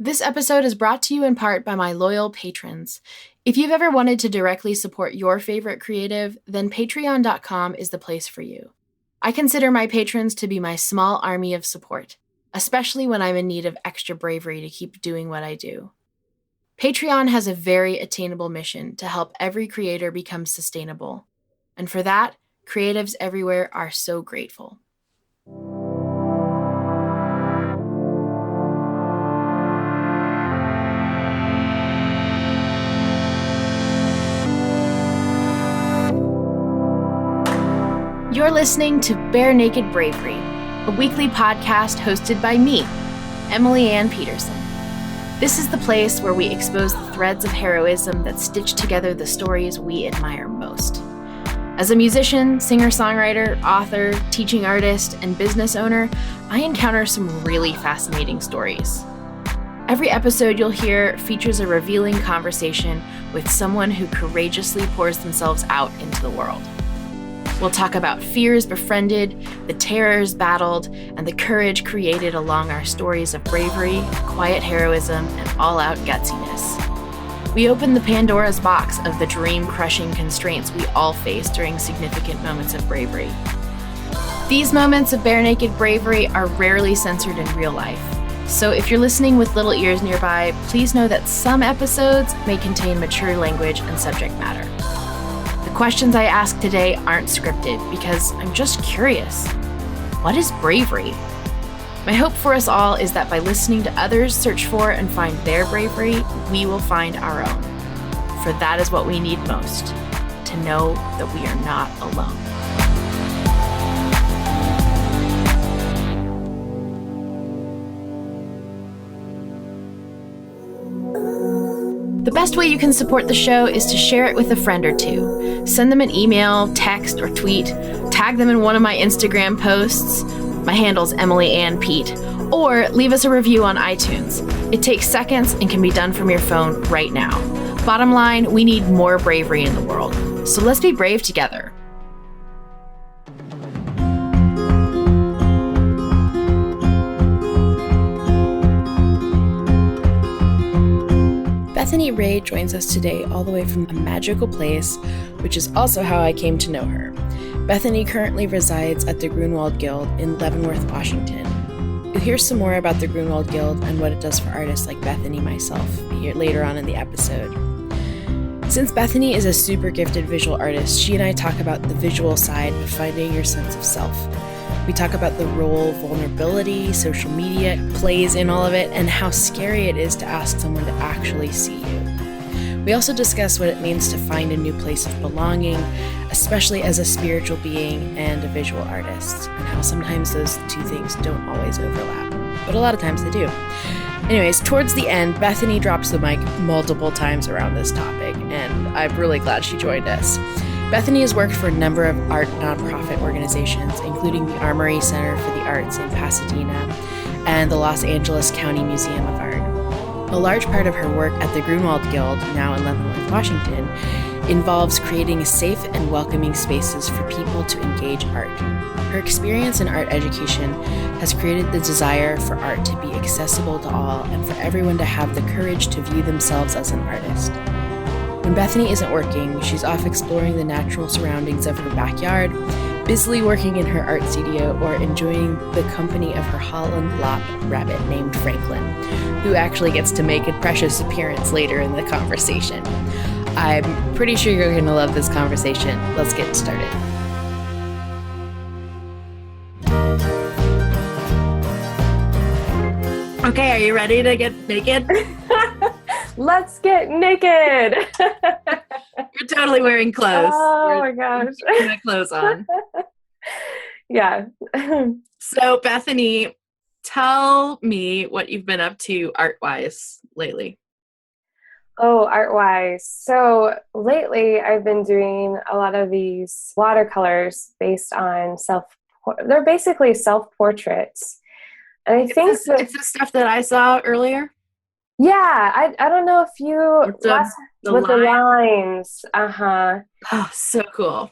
This episode is brought to you in part by my loyal patrons. If you've ever wanted to directly support your favorite creative, then patreon.com is the place for you. I consider my patrons to be my small army of support, especially when I'm in need of extra bravery to keep doing what I do. Patreon has a very attainable mission to help every creator become sustainable. And for that, creatives everywhere are so grateful. You're listening to Bare Naked Bravery, a weekly podcast hosted by me, Emily Ann Peterson. This is the place where we expose the threads of heroism that stitch together the stories we admire most. As a musician, singer-songwriter, author, teaching artist, and business owner, I encounter some really fascinating stories. Every episode you'll hear features a revealing conversation with someone who courageously pours themselves out into the world. We'll talk about fears befriended, the terrors battled, and the courage created along our stories of bravery, quiet heroism, and all-out gutsiness. We open the Pandora's box of the dream-crushing constraints we all face during significant moments of bravery. These moments of bare naked bravery are rarely censored in real life, so if you're listening with little ears nearby, please know that some episodes may contain mature language and subject matter. The questions I ask today aren't scripted because I'm just curious. What is bravery? My hope for us all is that by listening to others search for and find their bravery, we will find our own. For that is what we need most, to know that we are not alone. The best way you can support the show is to share it with a friend or two. Send them an email, text, or tweet. Tag them in one of my Instagram posts. My handle's Emily Ann Pete. Or leave us a review on iTunes. It takes seconds and can be done from your phone right now. Bottom line, we need more bravery in the world. So let's be brave together. Bethany Wray joins us today all the way from a magical place, which is also how I came to know her. Bethany currently resides at the Grunewald Guild in Leavenworth, Washington. You'll hear some more about the Grunewald Guild and what it does for artists like Bethany myself here later on in the episode. Since Bethany is a super gifted visual artist, she and I talk about the visual side of finding your sense of self. We talk about the role vulnerability, social media plays in all of it, and how scary it is to ask someone to actually see you. We also discuss what it means to find a new place of belonging, especially as a spiritual being and a visual artist, and how sometimes those two things don't always overlap, but a lot of times they do. Anyways, towards the end, Bethany drops the mic multiple times around this topic, and I'm really glad she joined us. Bethany has worked for a number of art nonprofit organizations, including the Armory Center for the Arts in Pasadena and the Los Angeles County Museum of Art. A large part of her work at the Grunewald Guild, now in Leavenworth, Washington, involves creating safe and welcoming spaces for people to engage art. Her experience in art education has created the desire for art to be accessible to all and for everyone to have the courage to view themselves as an artist. When Bethany isn't working, she's off exploring the natural surroundings of her backyard, busily working in her art studio, or enjoying the company of her Holland Lop rabbit named Franklin, who actually gets to make a precious appearance later in the conversation. I'm pretty sure you're going to love this conversation. Let's get started. Okay, are you ready to get naked? Let's get naked. You're totally wearing clothes. Oh my gosh. You're my clothes on. Yeah. So Bethany, tell me what you've been up to art-wise lately. Oh, art-wise. So lately I've been doing a lot of these watercolors based on they're basically self-portraits. And I think it's the stuff that I saw earlier. Yeah, I don't know if you the lines. Uh-huh. Oh, so cool.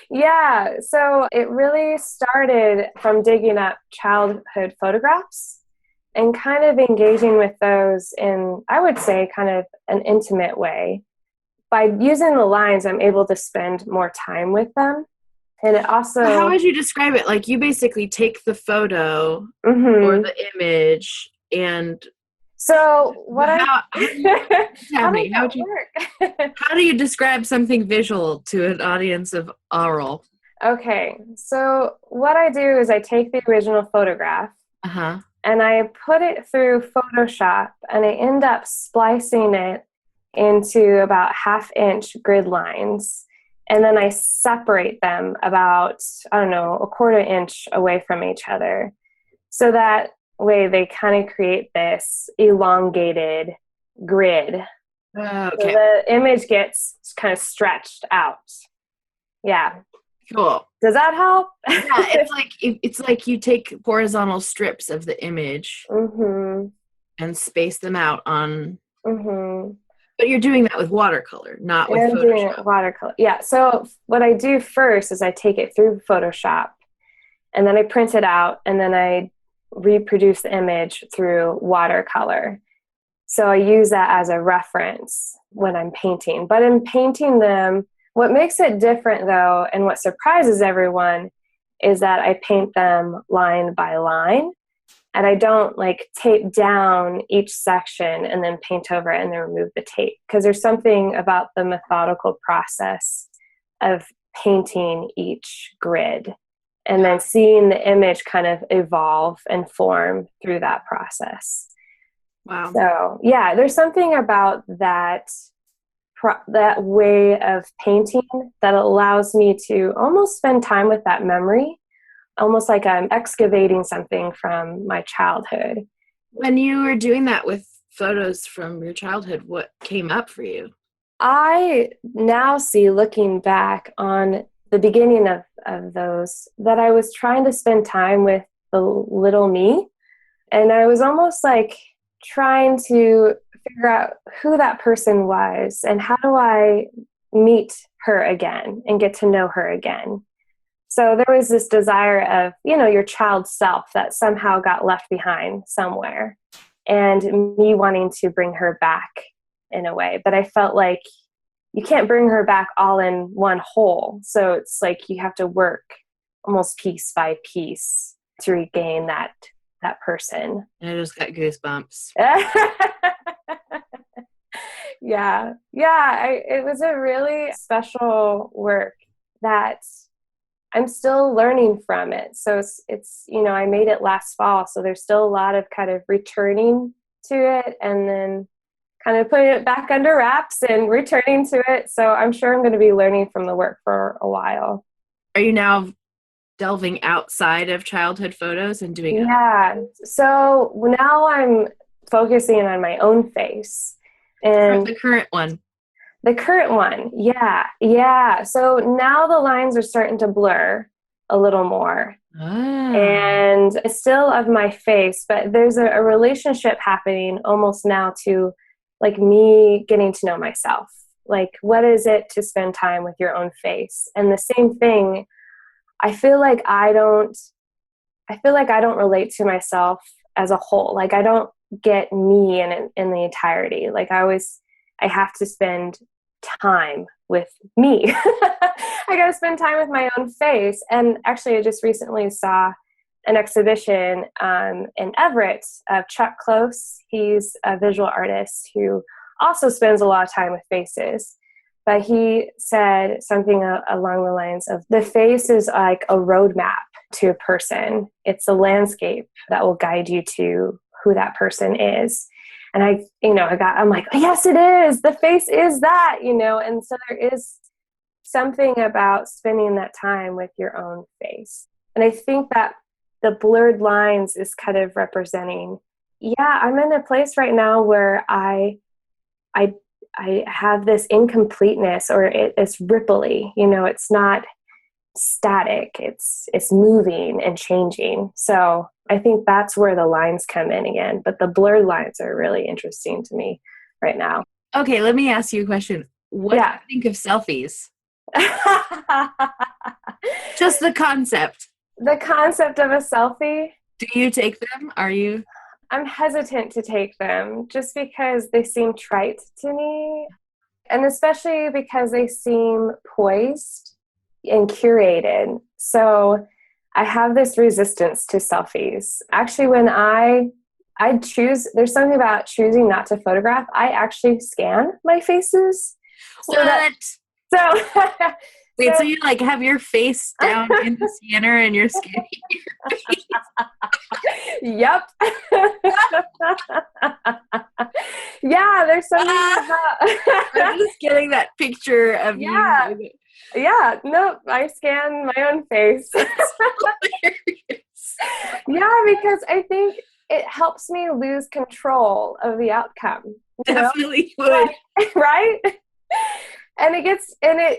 Yeah, so it really started from digging up childhood photographs and kind of engaging with those in, I would say, kind of an intimate way. By using the lines, I'm able to spend more time with them. And it also... How would you describe it? Like, you basically take the photo or the image and... So what how do you, how me, does that work? How do you describe something visual to an audience of oral? Okay, so what I do is I take the original photograph and I put it through Photoshop, and I end up splicing it into about 1/2-inch grid lines. And then I separate them about, I don't know, 1/4 inch away from each other. So that way they kind of create this elongated grid. Okay. So the image gets kind of stretched out. Yeah. Cool. Does that help? Yeah, it's like you take horizontal strips of the image and space them out on. But you're doing that with watercolor, not with Photoshop. I'm doing it watercolor. Yeah. So what I do first is I take it through Photoshop, and then I print it out, and then I reproduce the image through watercolor. So I use that as a reference when I'm painting. But in painting them, what makes it different, though, and what surprises everyone, is that I paint them line by line, and I don't like tape down each section and then paint over it and then remove the tape, because there's something about the methodical process of painting each grid and then seeing the image kind of evolve and form through that process. Wow. So yeah, there's something about that way of painting that allows me to almost spend time with that memory, almost like I'm excavating something from my childhood. When you were doing that with photos from your childhood, what came up for you? I now see, looking back on the beginning of those, that I was trying to spend time with the little me. And I was almost like trying to figure out who that person was and how do I meet her again and get to know her again. So there was this desire of, your child self that somehow got left behind somewhere, and me wanting to bring her back in a way. But I felt like you can't bring her back all in one whole. So it's like you have to work almost piece by piece to regain that person. And I just got goosebumps. Yeah. It was a really special work that I'm still learning from it. So it's I made it last fall, so there's still a lot of kind of returning to it and then kind of putting it back under wraps and returning to it. So I'm sure I'm going to be learning from the work for a while. Are you now delving outside of childhood photos and doing it? Yeah. So now I'm focusing on my own face. And the current one. The current one, yeah. So now the lines are starting to blur a little more. And it's still of my face, but there's a relationship happening almost now to like me getting to know myself. Like, what is it to spend time with your own face? And the same thing, I feel like I don't relate to myself as a whole. Like, I don't get me in the entirety. Like, I have to spend time with me. I got to spend time with my own face. And actually, I just recently saw an exhibition in Everett of Chuck Close. He's a visual artist who also spends a lot of time with faces. But he said something along the lines of, the face is like a roadmap to a person. It's a landscape that will guide you to who that person is. And I'm like, yes, it is. The face is that, and so there is something about spending that time with your own face. And I think that the blurred lines is kind of representing, I'm in a place right now where I have this incompleteness, or it's ripply, it's not static, it's moving and changing. So I think that's where the lines come in again, but the blurred lines are really interesting to me right now. Okay, let me ask you a question. What do you think of selfies? Just the concept. The concept of a selfie. Do you take them? Are you? I'm hesitant to take them just because they seem trite to me. And especially because they seem poised and curated. So I have this resistance to selfies. Actually, when I choose, there's something about choosing not to photograph. I actually scan my faces. So Wait, so you like have your face down in the scanner and you're scanning your face? Yep. Yeah, there's something about I'm just getting that picture of you. Yeah, no, I scan my own face. Yeah, because I think it helps me lose control of the outcome. Definitely would. Right? And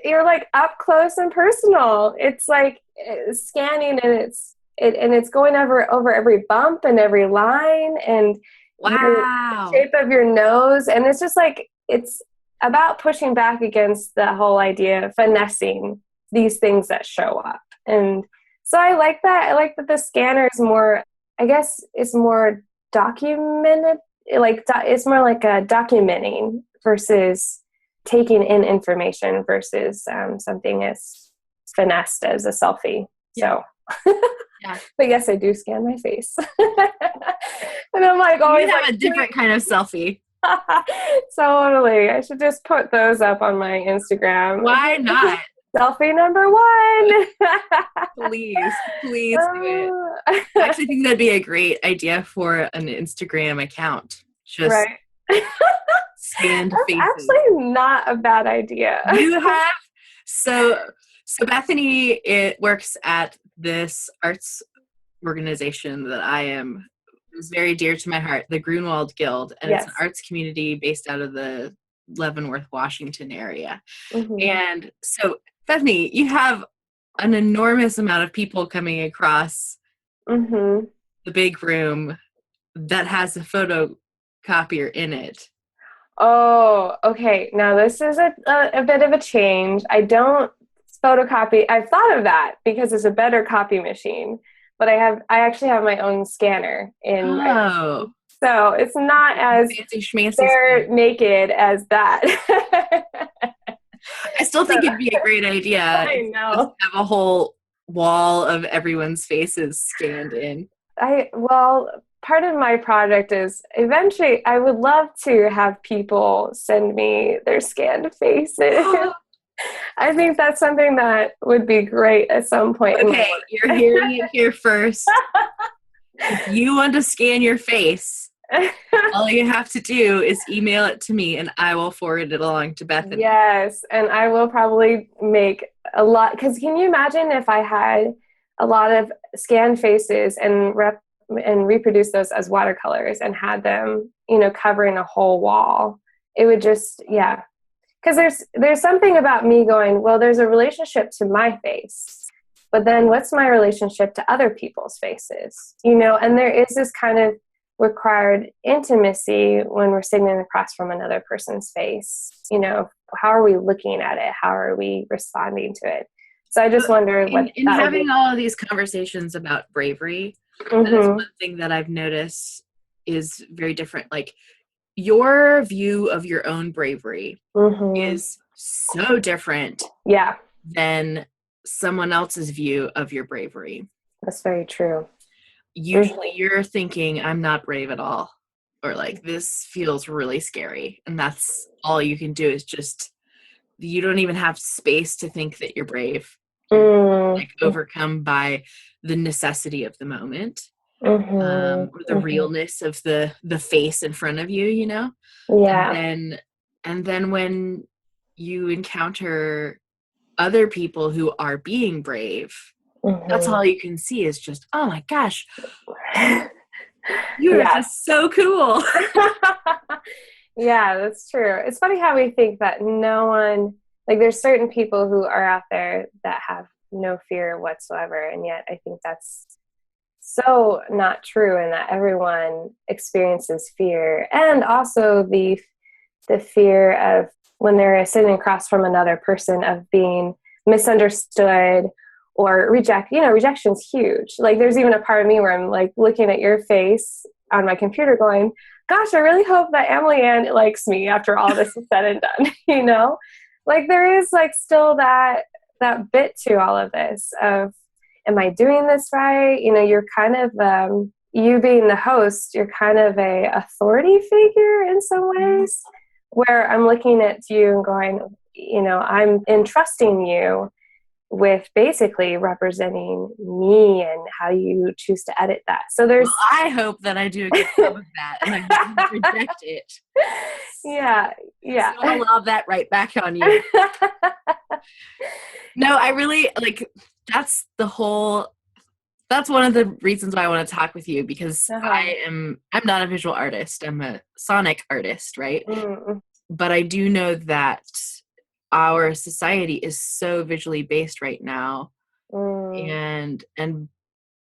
you're like up close and personal. It's like scanning, and it's going over every bump and every line and wow, the shape of your nose. And it's just like, it's about pushing back against the whole idea of finessing these things that show up. And so I like that. I like that the scanner is more, I guess it's more documented, it's more like a documenting versus taking in information versus something as finessed as a selfie. Yeah. So, yeah. But yes, I do scan my face. And I'm like, always you have a different kind of selfie. Totally. I should just put those up on my Instagram. Why not? Selfie number 1. Please do it. I actually think that'd be a great idea for an Instagram account. Just right. Scanned faces. Actually not a bad idea. You have so Bethany, it works at this arts organization that is very dear to my heart, the Grunewald Guild, and It's an arts community based out of the Leavenworth, Washington area. Mm-hmm. And so, Bethany, you have an enormous amount of people coming across the big room that has a photocopier in it. Oh, okay. Now this is a bit of a change. I don't photocopy. I've thought of that because it's a better copy machine, but I actually have my own scanner in. So it's not as bare naked as that. I still think it'd be a great idea. I know. Just have a whole wall of everyone's faces scanned in. Part of my project is eventually I would love to have people send me their scanned faces. I think that's something that would be great at some point. Okay, you're hearing it here first. If you want to scan your face, all you have to do is email it to me and I will forward it along to Bethany. Yes, and I will probably make a lot, because can you imagine if I had a lot of scanned faces and reproduce those as watercolors and had them, covering a whole wall? It would just, because there's something about me going, well, there's a relationship to my face, but then what's my relationship to other people's faces? And there is this kind of required intimacy when we're sitting across from another person's face. How are we looking at it? How are we responding to it? So I just wonder what in having all of these conversations about bravery, that is one thing that I've noticed is very different. Like, your view of your own bravery is so different than someone else's view of your bravery. That's very true. Usually you're thinking, I'm not brave at all, or like, this feels really scary. And that's all you can do, is just, you don't even have space to think that you're brave. Like, overcome by the necessity of the moment. Or the realness of the face in front of you, and then when you encounter other people who are being brave, that's all you can see is just, oh my gosh, you're just so cool. Yeah, that's true. It's funny how we think that no one, like, there's certain people who are out there that have no fear whatsoever, and yet I think that's so not true, and that everyone experiences fear, and also the fear of when they're sitting across from another person of being misunderstood or rejection's huge. Like, there's even a part of me where I'm like looking at your face on my computer going, gosh, I really hope that Emily Ann likes me after all this is said and done, you know? Like there is like still that bit to all of this of, am I doing this right? You know, you're kind of, you being the host, you're kind of a authority figure in some ways, where I'm looking at you and going, you know, I'm entrusting you with basically representing me and how you choose to edit that. So there's... Well, I hope that I do a good job of that, and I hope you reject it. Yeah. So I'll lob that right back on you. No, I really, like, that's one of the reasons why I want to talk with you, because I'm not a visual artist. I'm a sonic artist, right? Mm. But I do know that our society is so visually based right now. And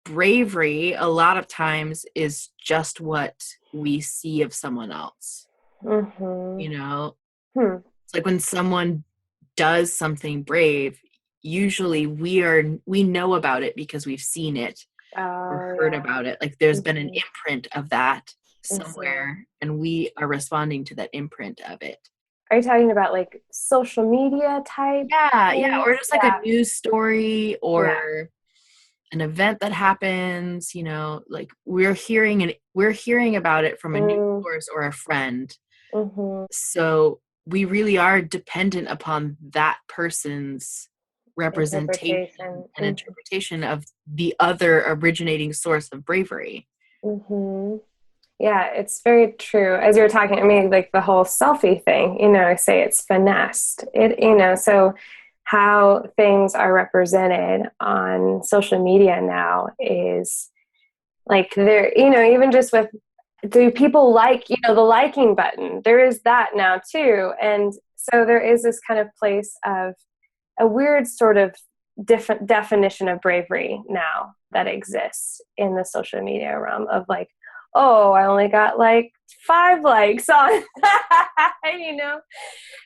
bravery a lot of times is just what we see of someone else. You know, it's like when someone does something brave, usually we know about it because we've seen it or heard about it. Like there's been an imprint of that somewhere, and we are responding to that imprint of it. Are you talking about like social media type? Yeah, or just like a news story or an event that happens, you know, like we're hearing about it from a news source or a friend. So we really are dependent upon that person's representation and interpretation of the other originating source of bravery. Yeah, it's very true. As you're talking, I mean, like the whole selfie thing, you know, I say it's finessed. It, you know, so how things are represented on social media now is like they're, you know, even just with, do people like, you know, the liking button, there is that now too. And so there is this kind of place of a weird sort of different definition of bravery now that exists in the social media realm of like, oh, I only got like 5 likes on, you know,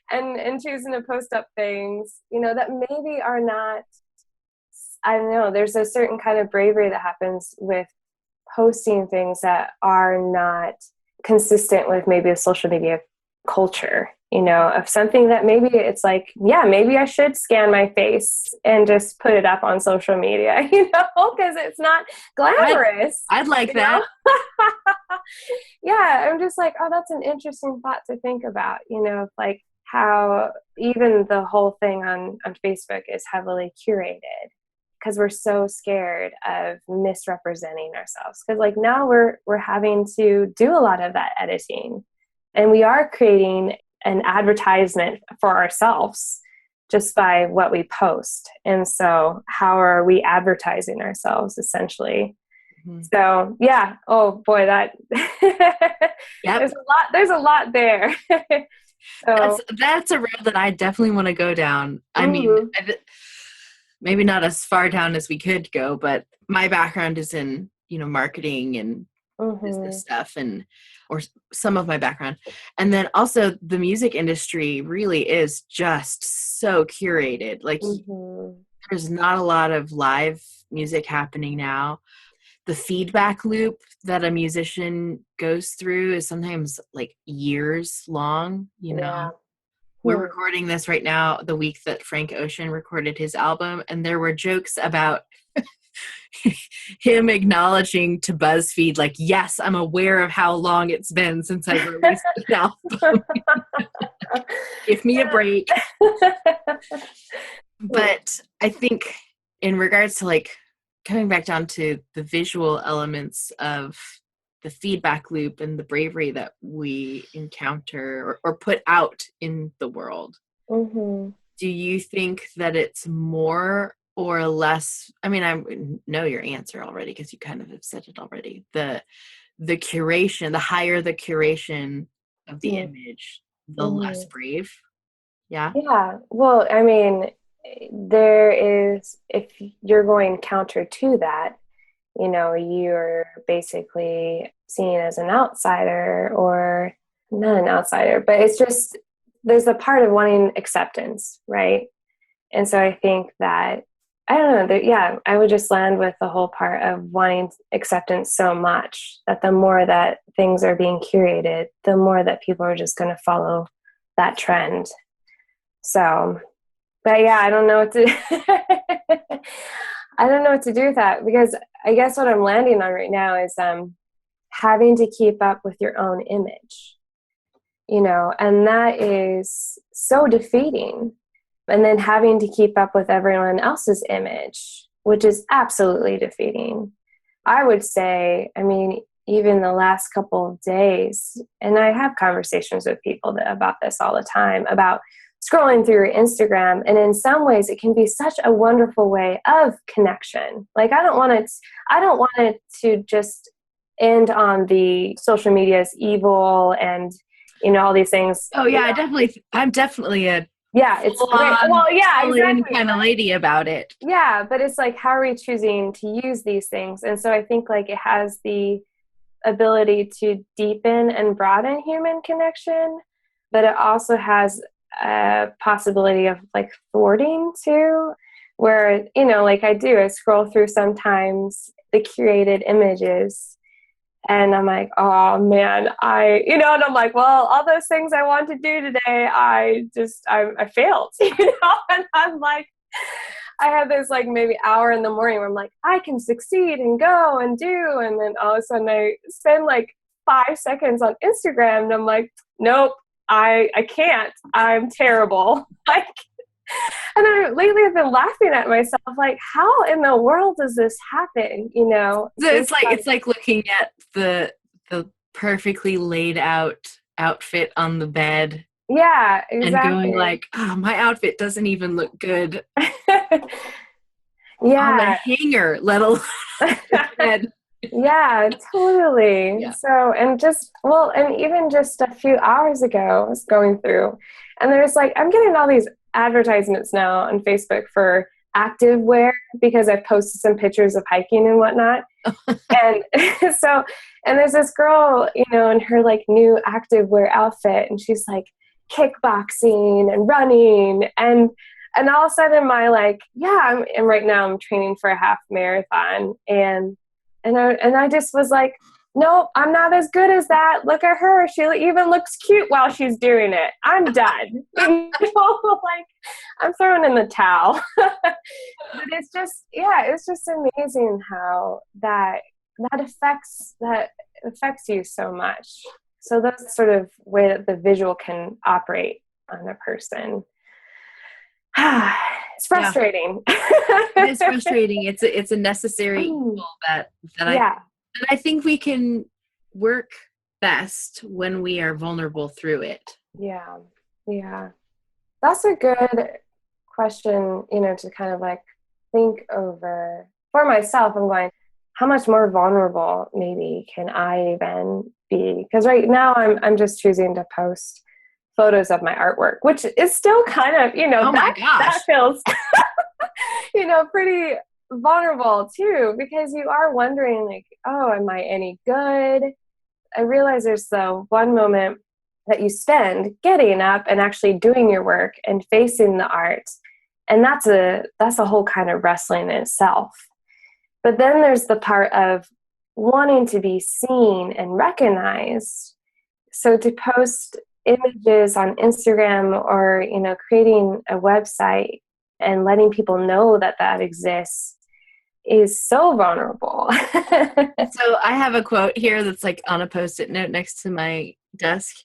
and choosing to post up things, you know, that maybe are not, I don't know, there's a certain kind of bravery that happens with posting things that are not consistent with maybe a social media culture, you know, of something that maybe it's like, yeah, maybe I should scan my face and just put it up on social media, you know, because it's not glamorous. I'd like that. Yeah, I'm just like, oh, that's an interesting thought to think about, you know, like how even the whole thing on Facebook is heavily curated because we're so scared of misrepresenting ourselves. Because like now we're having to do a lot of that editing, and we are creating an advertisement for ourselves just by what we post. And so how are we advertising ourselves essentially? So yeah, oh boy, that there's a lot there. So that's a road that I definitely want to go down. I mean, maybe not as far down as we could go, but my background is in, you know, marketing and business stuff, and or some of my background. And then also the music industry really is just so curated. Like there's not a lot of live music happening now. The feedback loop that a musician goes through is sometimes like years long, you know. We're recording this right now the week that Frank Ocean recorded his album, and there were jokes about him acknowledging to BuzzFeed, like, yes, I'm aware of how long it's been since I released an album. Give me a break. But I think in regards to like coming back down to the visual elements of the feedback loop and the bravery that we encounter or put out in the world, do you think that it's more or less? I mean, I know your answer already because you kind of have said it already. The curation, the higher the curation of the image, the less brave. Yeah. Well, I mean, there is, if you're going counter to that, you know, you're basically seen as an outsider, or not an outsider, but it's just, there's a part of wanting acceptance, right? And so I think that I don't know. Yeah, I would just land with the whole part of wanting acceptance so much that the more that things are being curated, the more that people are just going to follow that trend. So, but yeah, I don't know what to I don't know what to do with that, because I guess what I'm landing on right now is having to keep up with your own image, and that is so defeating. And then having to keep up with everyone else's image, which is absolutely defeating. I would say, I mean, even the last couple of days, and I have conversations with people about this all the time, about scrolling through your Instagram. And in some ways, it can be such a wonderful way of connection. Like, I don't want it to just end on the social media is evil and, all these things. Oh yeah, I'm definitely a it's great. Well, yeah, exactly. Kind of lady about it. Yeah, but it's like, how are we choosing to use these things? And so I think like it has the ability to deepen and broaden human connection, but it also has a possibility of like thwarting too, where, like I scroll through sometimes the curated images and I'm like, oh man, and I'm like, well, all those things I want to do today, I failed, and I'm like, I have this like maybe hour in the morning where I'm like, I can succeed and go and do. And then all of a sudden I spend like 5 seconds on Instagram and I'm like, nope, I can't, I'm terrible. Like, and lately I've been laughing at myself, like, how in the world does this happen? So it's like looking at the perfectly laid out outfit on the bed. Yeah, exactly. And going like, oh, my outfit doesn't even look good. Yeah. On the hanger, let alone the bed. Yeah, totally. Yeah. So, and even just a few hours ago, I was going through, and there's like, I'm getting all these advertisements now on Facebook for active wear because I've posted some pictures of hiking and whatnot. And and there's this girl, in her like new active wear outfit, and she's like kickboxing and running, and all of a sudden my like, yeah, right now I'm training for a half marathon, and I just was like, nope, I'm not as good as that. Look at her. She even looks cute while she's doing it. I'm done. Like, I'm throwing in the towel. But it's just amazing how that affects you so much. So that's sort of way that the visual can operate on a person. It's frustrating. Yeah. It is frustrating. It's a necessary evil that I think we can work best when we are vulnerable through it. Yeah. Yeah. That's a good question, to kind of like think over. For myself, I'm going, how much more vulnerable maybe can I even be? Because right now I'm just choosing to post photos of my artwork, which is still kind of, oh my gosh, that feels, pretty vulnerable too, because you are wondering like, oh, am I any good? I realize there's the one moment that you spend getting up and actually doing your work and facing the art. And that's a whole kind of wrestling in itself. But then there's the part of wanting to be seen and recognized. So to post images on Instagram or, creating a website and letting people know that exists is so vulnerable. So I have a quote here that's like on a Post-it note next to my desk,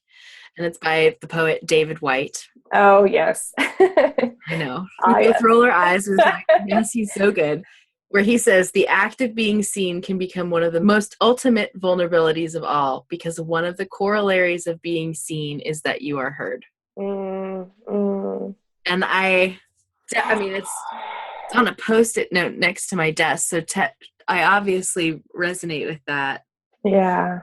and it's by the poet David White. Oh, yes. I know. We both roll our eyes. We're like, yes, he's so good. Where he says, the act of being seen can become one of the most ultimate vulnerabilities of all, because one of the corollaries of being seen is that you are heard. And I mean, it's on a Post-it note next to my desk, so I obviously resonate with that. Yeah.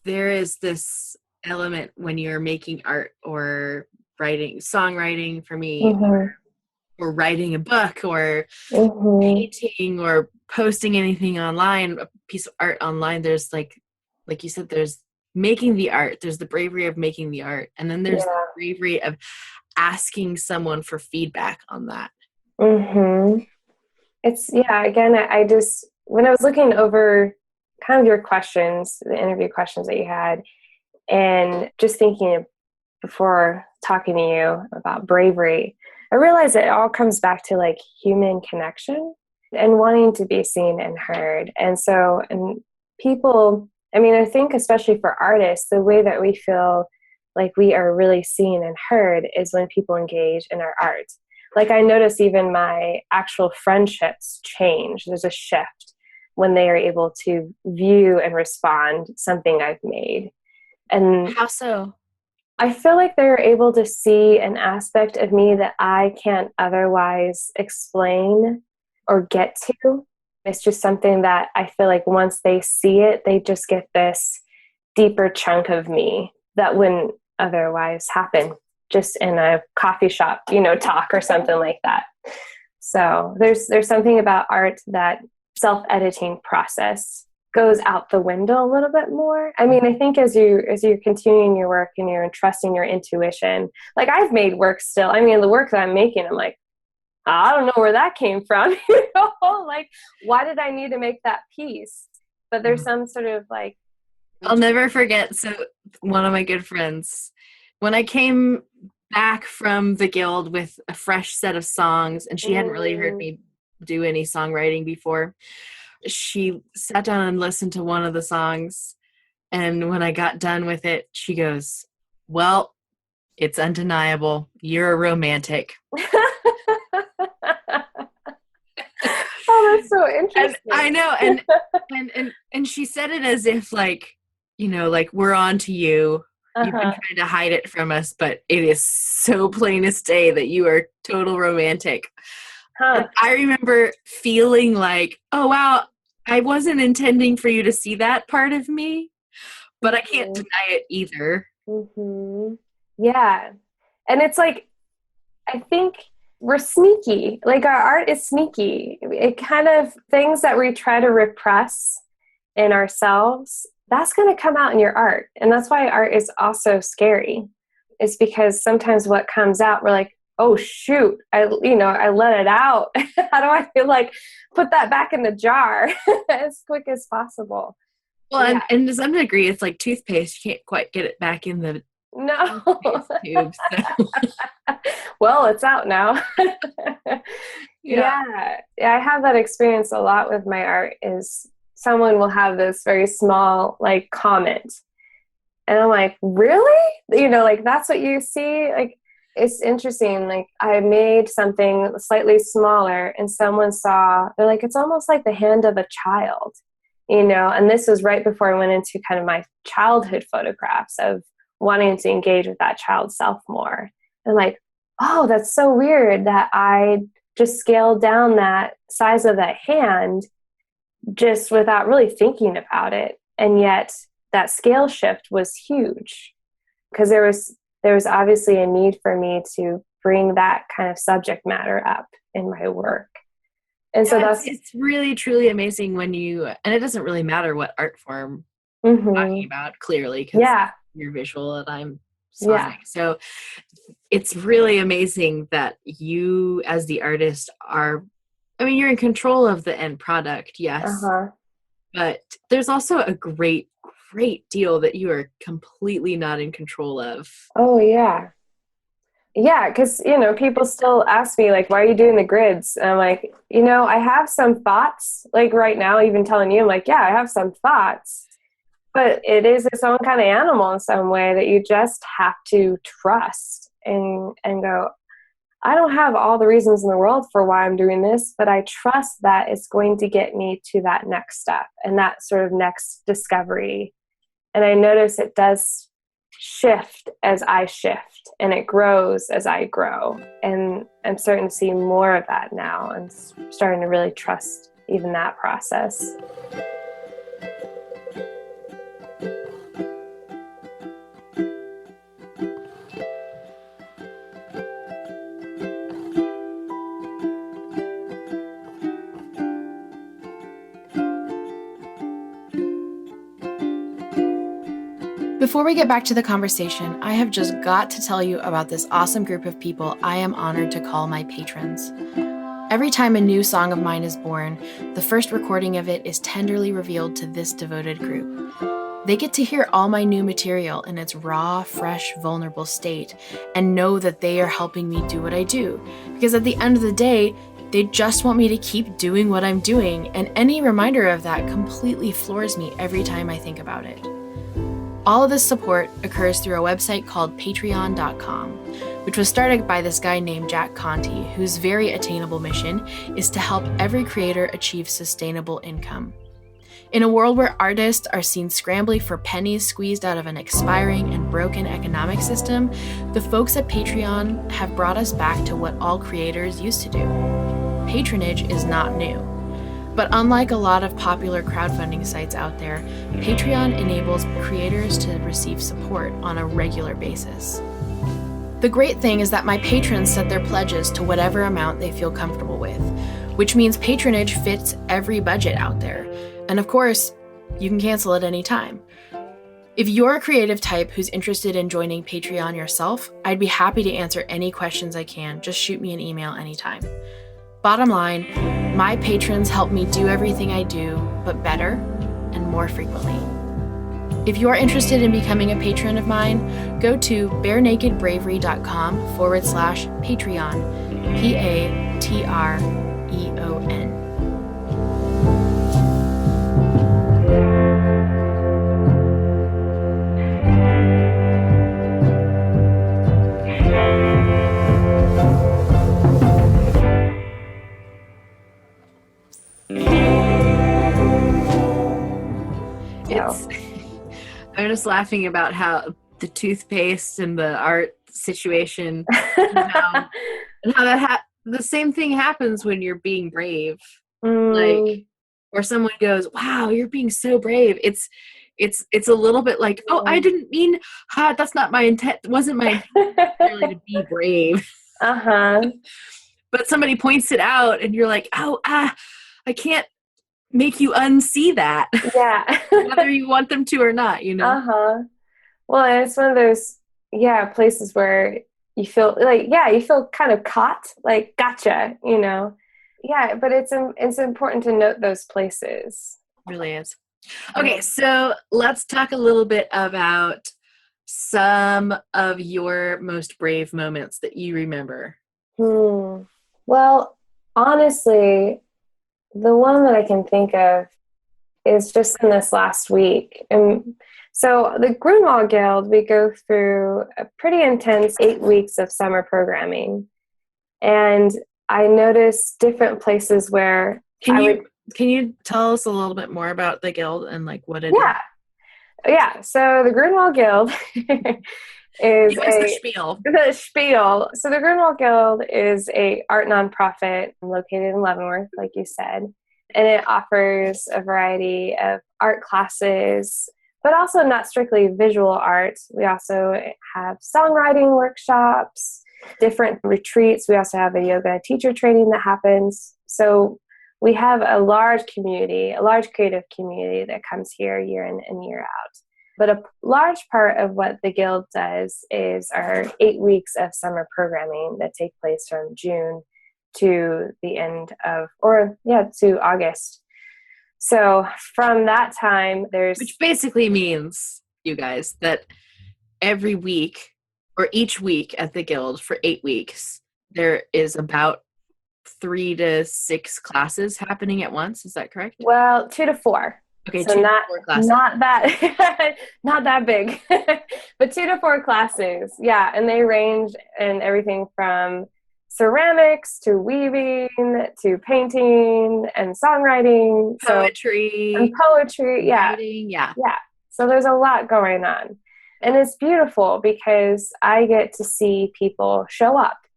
There is this element when you're making art or songwriting for me, or writing a book or painting or posting anything online, a piece of art online. There's like you said, there's making the art, there's the bravery of making the art, and then there's the bravery of asking someone for feedback on that. Again, I just, when I was looking over kind of your questions, the interview questions that you had, and just thinking before talking to you about bravery, I realized it all comes back to like human connection and wanting to be seen and heard. And so, and people, I mean, I think especially for artists, the way that we feel like we are really seen and heard is when people engage in our art. Like I notice even my actual friendships change. There's a shift when they are able to view and respond something I've made. And how so? I feel like they're able to see an aspect of me that I can't otherwise explain or get to. It's just something that I feel like once they see it, they just get this deeper chunk of me that wouldn't otherwise happen just in a coffee shop, talk or something like that. So there's something about art that self-editing process goes out the window a little bit more. I mean, I think as you're continuing your work and you're trusting your intuition, like I've made work still. I mean, the work that I'm making, I'm like, I don't know where that came from. Like, why did I need to make that piece? But there's some sort of like, I'll never forget. So one of my good friends, when I came back from the guild with a fresh set of songs, and she hadn't really heard me do any songwriting before, she sat down and listened to one of the songs. And when I got done with it, she goes, well, it's undeniable. You're a romantic. Oh, that's so interesting. And I know. And she said it as if like, like we're on to you. You've been trying to hide it from us, but it is so plain as day that you are total romantic. And I remember feeling like, oh, wow, I wasn't intending for you to see that part of me, but I can't deny it either. Mm-hmm. Yeah. And it's like, I think we're sneaky. Like our art is sneaky. It kind of, things that we try to repress in ourselves, that's going to come out in your art. And that's why art is also scary. It's because sometimes what comes out, we're like, oh shoot, I let it out. How do I feel like put that back in the jar as quick as possible? Well, and to some degree, it's like toothpaste. You can't quite get it back in the tube. So. Well, it's out now. Yeah, I have that experience a lot with my art. Is someone will have this very small like comment, and I'm like, really? Like that's what you see? Like, it's interesting. Like I made something slightly smaller and someone saw, they're like, it's almost like the hand of a child, and this was right before I went into kind of my childhood photographs of wanting to engage with that child self more. And like, oh, that's so weird that I just scaled down that size of that hand just without really thinking about it. And yet that scale shift was huge because there was obviously a need for me to bring that kind of subject matter up in my work. And so it's really, truly amazing when and it doesn't really matter what art form you're talking about, clearly, because you're visual and I'm sonic. Yeah. So it's really amazing that you, as the artist, you're in control of the end product, yes. But there's also a great deal that you are completely not in control of. Oh, yeah. Yeah, because, people still ask me, like, why are you doing the grids? And I'm like, I have some thoughts. Like right now, even telling you, I'm like, yeah, I have some thoughts. But it is its own kind of animal in some way that you just have to trust and go, I don't have all the reasons in the world for why I'm doing this, but I trust that it's going to get me to that next step and that sort of next discovery. And I notice it does shift as I shift and it grows as I grow. And I'm starting to see more of that now and starting to really trust even that process. Before we get back to the conversation, I have just got to tell you about this awesome group of people I am honored to call my patrons. Every time a new song of mine is born, the first recording of it is tenderly revealed to this devoted group. They get to hear all my new material in its raw, fresh, vulnerable state and know that they are helping me do what I do. Because at the end of the day, they just want me to keep doing what I'm doing, and any reminder of that completely floors me every time I think about it. All of this support occurs through a website called patreon.com, which was started by this guy named Jack Conti, whose very attainable mission is to help every creator achieve sustainable income. In a world where artists are seen scrambling for pennies squeezed out of an expiring and broken economic system, the folks at Patreon have brought us back to what all creators used to do. Patronage is not new. But unlike a lot of popular crowdfunding sites out there, Patreon enables creators to receive support on a regular basis. The great thing is that my patrons set their pledges to whatever amount they feel comfortable with, which means patronage fits every budget out there. And of course, you can cancel at any time. If you're a creative type who's interested in joining Patreon yourself, I'd be happy to answer any questions I can. Just shoot me an email anytime. Bottom line, my patrons help me do everything I do, but better and more frequently. If you are interested in becoming a patron of mine, go to barenakedbravery.com/Patreon, Patreon. I'm just laughing about how the toothpaste and the art situation, and how that the same thing happens when you're being brave. Like, or someone goes, "Wow, you're being so brave." It's a little bit like, "Oh, I didn't mean, that's not my intent. It wasn't my intent really to be brave." But somebody points it out, and you're like, "Oh, I can't make you unsee that." Yeah. Whether you want them to or not, you know? Well, and it's one of those, places where you feel like, you feel kind of caught, like, gotcha, you know? Yeah, but it's important to note those places. It really is. Okay, so let's talk a little bit about some of your most brave moments that you remember. Well, honestly, the one that I can think of is just in this last week. And so the Grunewald Guild, we go through a pretty intense 8 weeks of summer programming. And I noticed different places where Can you tell us a little bit more about the guild and like what it is? Yeah. So the Grunewald Guild is the spiel. The spiel. So the Grunewald Guild is a art nonprofit located in Leavenworth, like you said, and it offers a variety of art classes, but also not strictly visual art. We also have songwriting workshops, different retreats. We also have a yoga teacher training that happens. So we have a large community, a large creative community that comes here year in and year out. But a large part of what the Guild does is our 8 weeks of summer programming that take place from June to the end of, to August. So from that time, Which basically means, you guys, that every week or each week at the Guild for 8 weeks, there is about 3 to 6 classes happening at once. Is that correct? Well, 2 to 4. Okay, so 2 to 4 classes. Not that, not that big, but 2 to 4 classes. Yeah, and they range in everything from ceramics to weaving to painting and songwriting, poetry, writing, yeah. So there's a lot going on, and it's beautiful because I get to see people show up.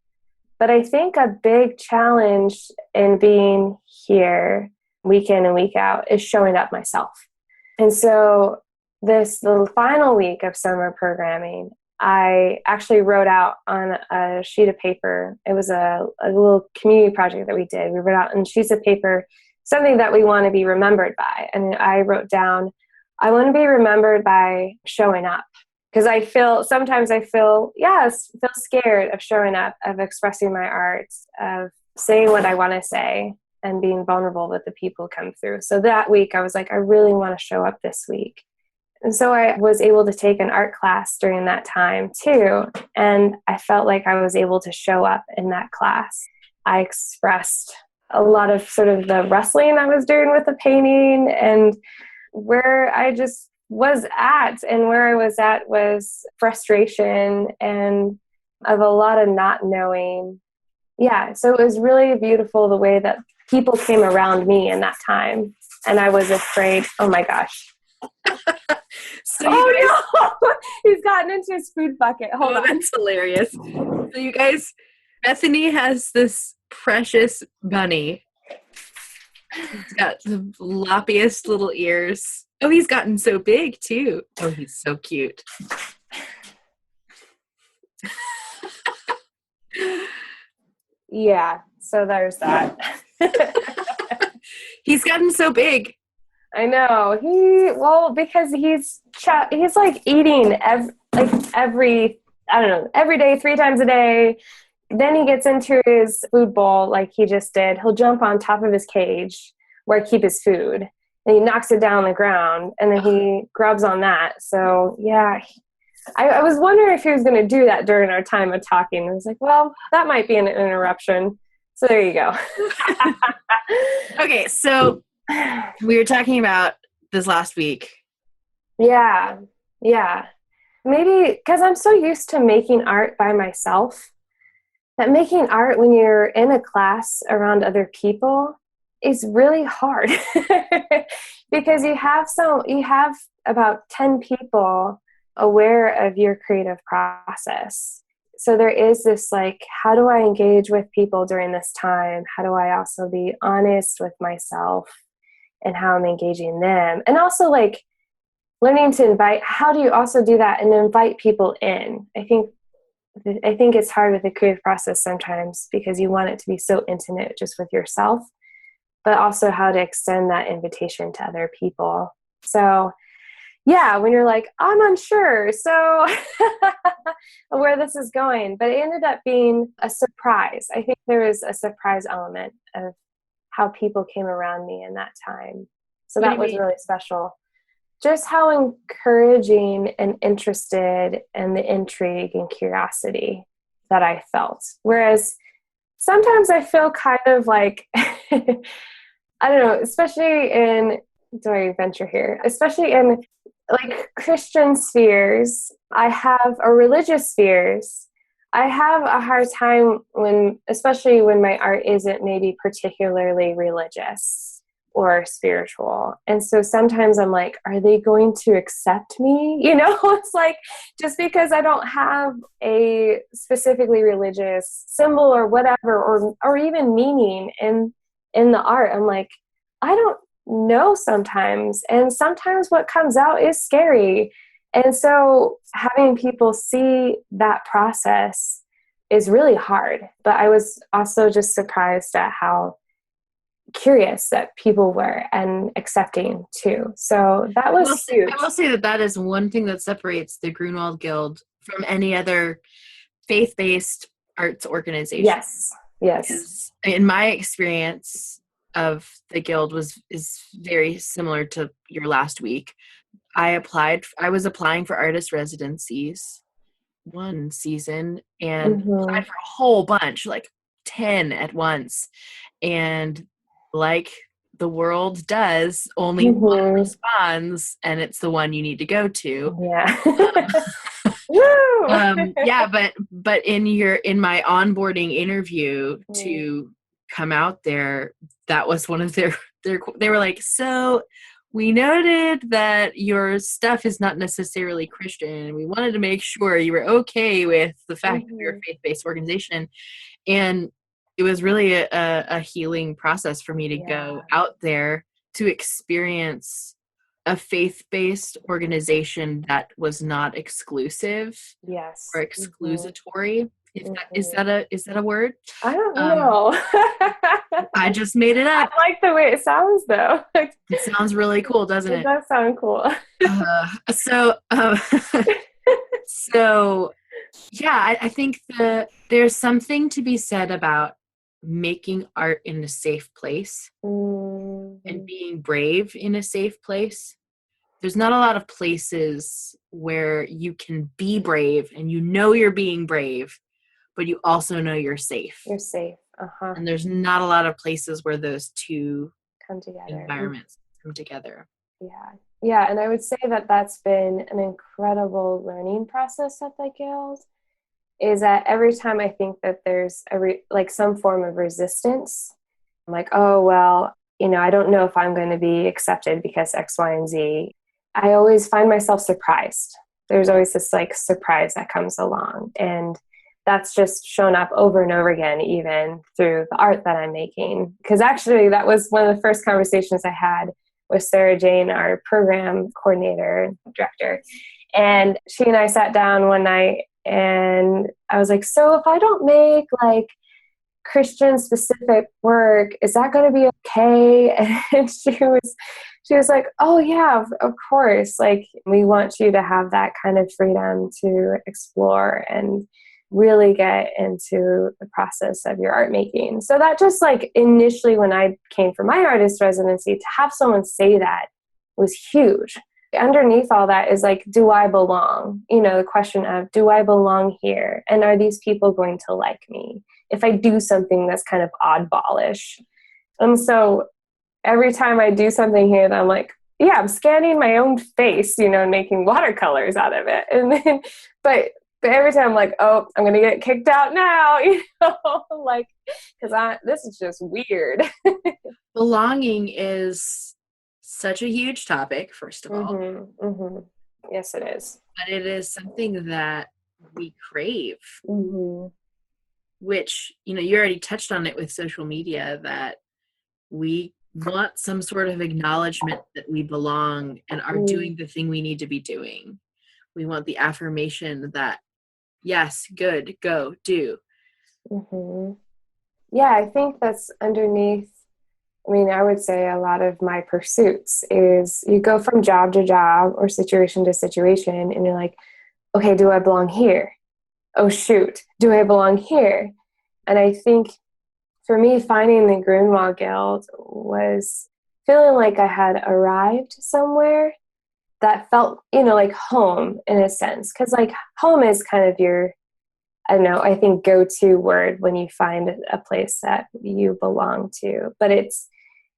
But I think a big challenge in being here week in and week out is showing up myself. And so the final week of summer programming, I actually wrote out on a sheet of paper. It was a little community project that we did. We wrote out on sheets of paper something that we want to be remembered by. And I wrote down, I want to be remembered by showing up. Because sometimes I feel scared of showing up, of expressing my art, of saying what I want to say and being vulnerable with the people who come through. So that week I was like, I really want to show up this week. And so I was able to take an art class during that time too. And I felt like I was able to show up in that class. I expressed a lot of sort of the wrestling I was doing with the painting, and where I just was at, and where I was at was frustration and of a lot of not knowing. Yeah, so it was really beautiful the way that people came around me in that time. And I was afraid, oh my gosh. So no! He's gotten into his food bucket. Hold on. That's hilarious. So you guys, Bethany has this precious bunny. He's got the loppiest little ears. Oh, he's gotten so big too. Oh, he's so cute. Yeah, so there's that. He's gotten so big. I know. Because he's like eating every I don't know, every day, 3 times a day. Then he gets into his food bowl like he just did. He'll jump on top of his cage where I keep his food, and he knocks it down on the ground, and then he grubs on that. So yeah, I was wondering if he was going to do that during our time of talking. I was like, well, that might be an interruption. So there you go. Okay, so we were talking about this last week. Yeah. Maybe because I'm so used to making art by myself, that making art when you're in a class around other people is really hard because you have about 10 people aware of your creative process. So there is this like, how do I engage with people during this time? How do I also be honest with myself and how I'm engaging them? And also like learning to invite, how do you also do that and invite people in? I think it's hard with the creative process sometimes because you want it to be so intimate just with yourself, but also how to extend that invitation to other people. So yeah, when you're like, I'm unsure, so where this is going. But it ended up being a surprise. I think there was a surprise element of how people came around me in that time. So that was really special. Just how encouraging and interested and the intrigue and curiosity that I felt. Whereas sometimes I feel kind of like, I don't know, especially in, do I venture here? Especially in like Christian spheres, or religious spheres, I have a hard time especially when my art isn't maybe particularly religious or spiritual. And so sometimes I'm like, are they going to accept me? It's like, just because I don't have a specifically religious symbol or whatever, or even meaning in the art, I'm like, I don't know sometimes. And sometimes what comes out is scary. And so having people see that process is really hard. But I was also just surprised at how curious that people were and accepting too. So that was huge. I will say that is one thing that separates the Grunewald Guild from any other faith-based arts organization. Yes. In my experience of the guild is very similar to your last week. I was applying for artist residencies one season and applied for a whole bunch, like 10 at once. And like the world does, only one responds, and it's the one you need to go to. Yeah. But in my onboarding interview to come out there, that was one of their they were like, so we noted that your stuff is not necessarily Christian. We wanted to make sure you were okay with the fact that you're a faith-based organization. And it was really a healing process for me to go out there to experience a faith-based organization that was not exclusive or exclusatory. Is that a word? I don't know. I just made it up. I like the way it sounds, though. It sounds really cool, doesn't it? It does sound cool. So yeah, I think there's something to be said about making art in a safe place and being brave in a safe place. There's not a lot of places where you can be brave and you know you're being brave, but you also know you're safe. You're safe. And there's not a lot of places where those two come together. Environments come together. Yeah, and I would say that that's been an incredible learning process at the Guild, is that every time I think that there's like some form of resistance, I'm like, oh, well, I don't know if I'm going to be accepted because X, Y, and Z. I always find myself surprised. There's always this like surprise that comes along. And that's just shown up over and over again, even through the art that I'm making. Because actually that was one of the first conversations I had with Sarah Jane, our program coordinator and director. And she and I sat down one night and I was like, so if I don't make like Christian specific work, is that going to be okay? And she was like, oh yeah, of course. Like, we want you to have that kind of freedom to explore and really get into the process of your art making. So that just like initially when I came for my artist residency, to have someone say that was huge. Underneath all that is like, do I belong? The question of, do I belong here? And are these people going to like me if I do something that's kind of oddballish? And so every time I do something here, I'm like, yeah, I'm scanning my own face, and making watercolors out of it. And then, but every time I'm like, oh, I'm going to get kicked out now, like, because this is just weird. Belonging is such a huge topic, first of all. Yes, it is. But it is something that we crave, which, you already touched on it with social media, that we want some sort of acknowledgement that we belong and are doing the thing we need to be doing. We want the affirmation that, yes, good, go, do. Yeah, I think that's underneath. I would say a lot of my pursuits is you go from job to job or situation to situation and you're like, okay, do I belong here? Oh, shoot, do I belong here? And I think for me, finding the Grunewald Guild was feeling like I had arrived somewhere that felt, like home in a sense. Because like home is kind of your, I don't know, I think go-to word when you find a place that you belong to. But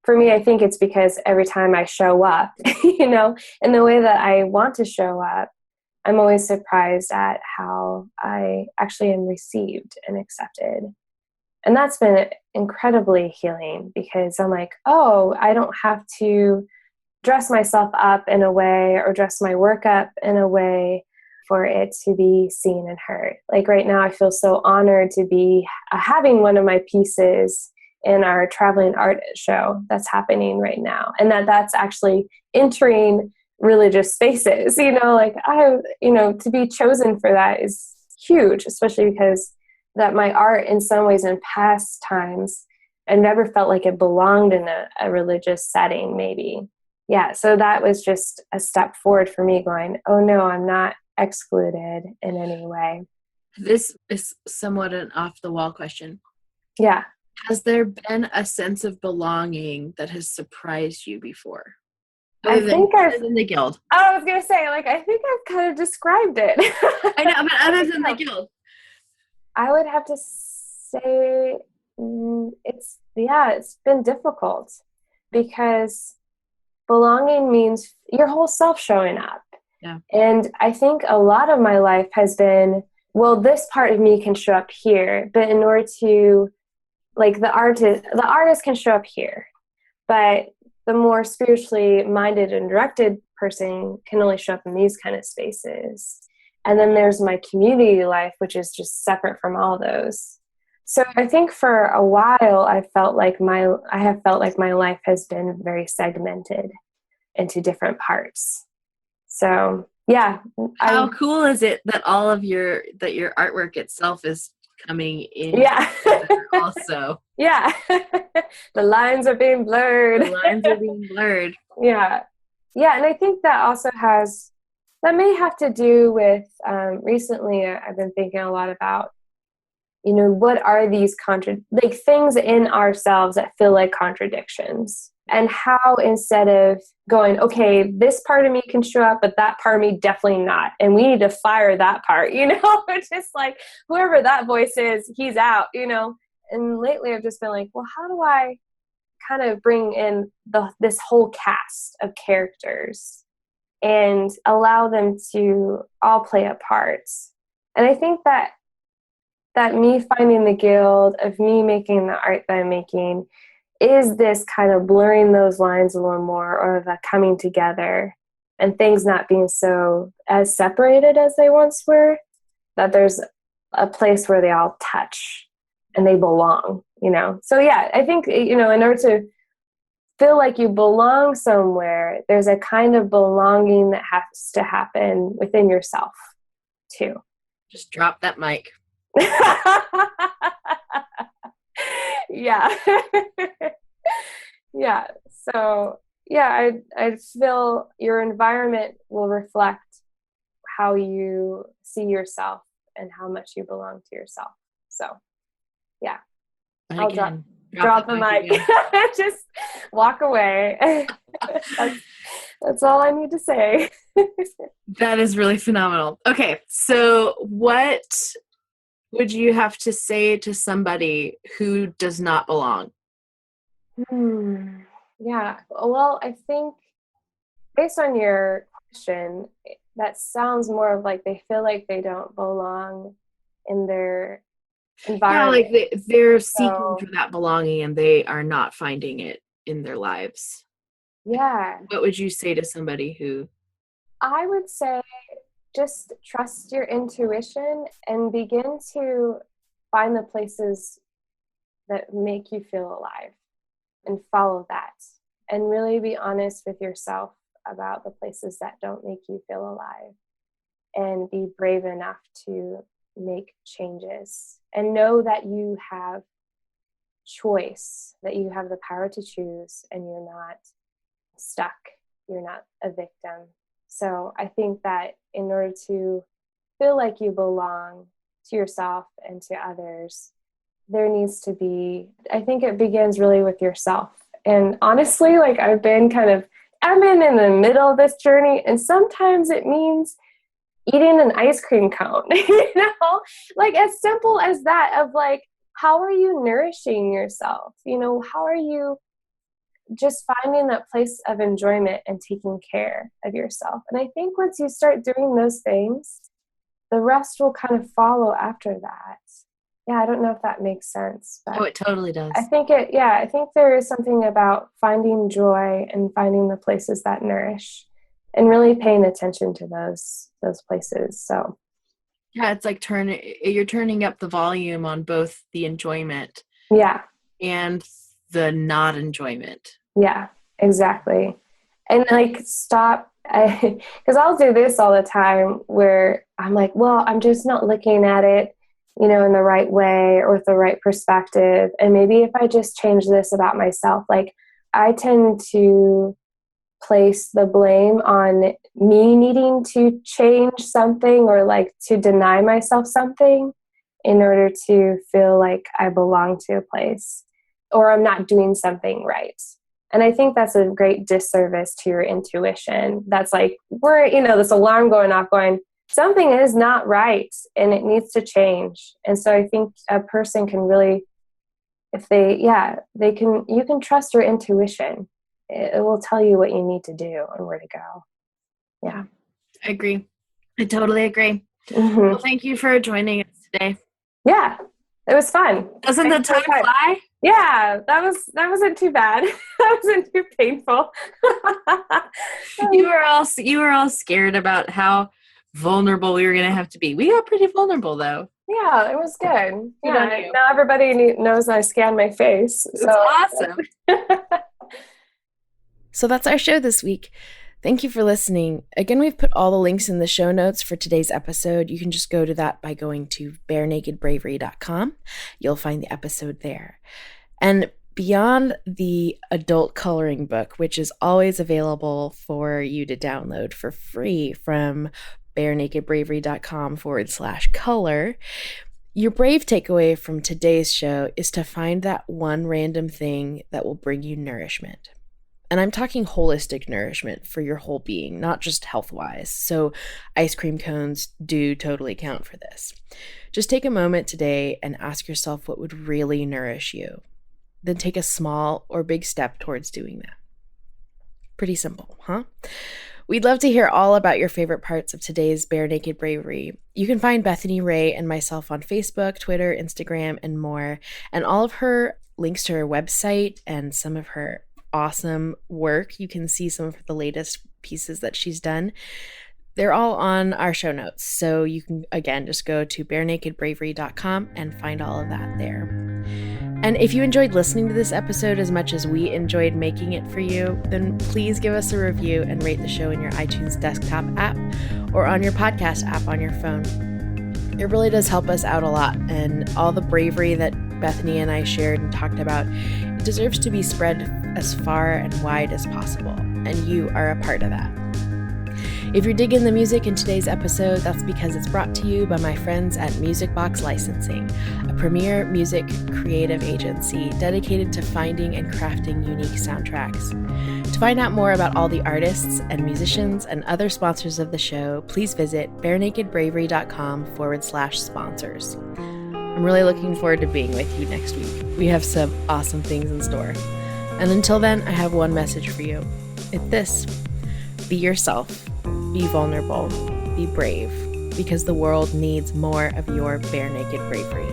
for me, I think it's because every time I show up, in the way that I want to show up, I'm always surprised at how I actually am received and accepted. And that's been incredibly healing because I'm like, oh, I don't have to dress myself up in a way or dress my work up in a way for it to be seen and heard. Like right now, I feel so honored to be having one of my pieces in our traveling art show that's happening right now. And that's actually entering religious spaces, to be chosen for that is huge, especially because that my art in some ways in past times, I never felt like it belonged in a religious setting maybe. Yeah, so that was just a step forward for me going, oh no, I'm not excluded in any way. This is somewhat an off-the-wall question. Yeah. Has there been a sense of belonging that has surprised you before? I think other than the Guild. I was going to say, I think I've kind of described it. I know, but other than the Guild. I would have to say it's been difficult because belonging means your whole self showing up. Yeah. And I think a lot of my life has been, well, this part of me can show up here, but in order to, like the artist can show up here, but the more spiritually minded and directed person can only show up in these kind of spaces. And then there's my community life, which is just separate from all those. So I think for a while, I have felt like my life has been very segmented into different parts. So yeah. How cool is it that all of your artwork itself is coming in? Yeah. Also. Yeah. The lines are being blurred. Yeah. Yeah. And I think that also that may have to do with, recently I've been thinking a lot about, what are these things in ourselves that feel like contradictions? And how, instead of going, okay, this part of me can show up, but that part of me definitely not. And we need to fire that part, It's just like, whoever that voice is, he's out, And lately I've just been like, well, how do I kind of bring in this whole cast of characters and allow them to all play a part? And I think that me finding the guild, of me making the art that I'm making, is this kind of blurring those lines a little more, or the coming together, and things not being so as separated as they once were, that there's a place where they all touch and they belong, So yeah, I think, in order to feel like you belong somewhere, there's a kind of belonging that has to happen within yourself too. Just drop that mic. Yeah. Yeah. So yeah, I feel your environment will reflect how you see yourself and how much you belong to yourself. So yeah. I'll drop the mic. Just walk away. That's all I need to say. That is really phenomenal. Okay, so what would you have to say to somebody who does not belong? Yeah. Well, I think based on your question, that sounds more of like they feel like they don't belong in their environment. Yeah, like they're seeking for that belonging and they are not finding it in their lives. Yeah. What would you say to somebody who? I would say just trust your intuition and begin to find the places that make you feel alive and follow that, and really be honest with yourself about the places that don't make you feel alive, and be brave enough to make changes and know that you have choice, that you have the power to choose, and you're not stuck, you're not a victim. So I think that in order to feel like you belong to yourself and to others, there needs to be, I think it begins really with yourself. And honestly, like I've been in the middle of this journey, and sometimes it means eating an ice cream cone, like as simple as that, of like, how are you nourishing yourself? How are you just finding that place of enjoyment and taking care of yourself? And I think once you start doing those things, the rest will kind of follow after that. Yeah, I don't know if that makes sense. But it totally does. I think there is something about finding joy and finding the places that nourish, and really paying attention to those places. So yeah, it's like you're turning up the volume on both the enjoyment, and the not enjoyment. Yeah, exactly. And like stop, because I'll do this all the time where I'm like, well, I'm just not looking at it, in the right way or with the right perspective. And maybe if I just change this about myself, like I tend to place the blame on me needing to change something, or like to deny myself something in order to feel like I belong to a place, or I'm not doing something right. And I think that's a great disservice to your intuition. That's like, this alarm going off going, something is not right and it needs to change. And so I think a person can really, you can trust your intuition. It will tell you what you need to do and where to go. Yeah. I agree. I totally agree. Mm-hmm. Well, thank you for joining us today. Yeah, it was fun. Doesn't the time fly? Yeah, that wasn't too bad. That wasn't too painful. You were all scared about how vulnerable we were going to have to be. We got pretty vulnerable though. Yeah, it was good. Yeah, now everybody knows I scan my face. So awesome. So that's our show this week. Thank you for listening. Again, we've put all the links in the show notes for today's episode. You can just go to that by going to barenakedbravery.com. You'll find the episode there. And beyond the adult coloring book, which is always available for you to download for free from barenakedbravery.com/color, Your brave takeaway from today's show is to find that one random thing that will bring you nourishment. And I'm talking holistic nourishment for your whole being, not just health-wise. So ice cream cones do totally count for this. Just take a moment today and ask yourself what would really nourish you. Then take a small or big step towards doing that. Pretty simple, huh? We'd love to hear all about your favorite parts of today's Bare Naked Bravery. You can find Bethany Wray and myself on Facebook, Twitter, Instagram, and more. And all of her links to her website and some of her awesome work, you can see some of the latest pieces that she's done. They're all on our show notes. So you can, again, just go to barenakedbravery.com and find all of that there. And if you enjoyed listening to this episode as much as we enjoyed making it for you, then please give us a review and rate the show in your iTunes desktop app or on your podcast app on your phone. It really does help us out a lot, and all the bravery that Bethany and I shared and talked about, it deserves to be spread as far and wide as possible, and you are a part of that. If you're digging the music in today's episode, that's because it's brought to you by my friends at Music Box Licensing, a premier music creative agency dedicated to finding and crafting unique soundtracks. To find out more about all the artists and musicians and other sponsors of the show, please visit barenakedbravery.com/sponsors. I'm really looking forward to being with you next week. We have some awesome things in store. And until then, I have one message for you. It's this: be yourself. Be vulnerable, be brave, because the world needs more of your bare naked bravery.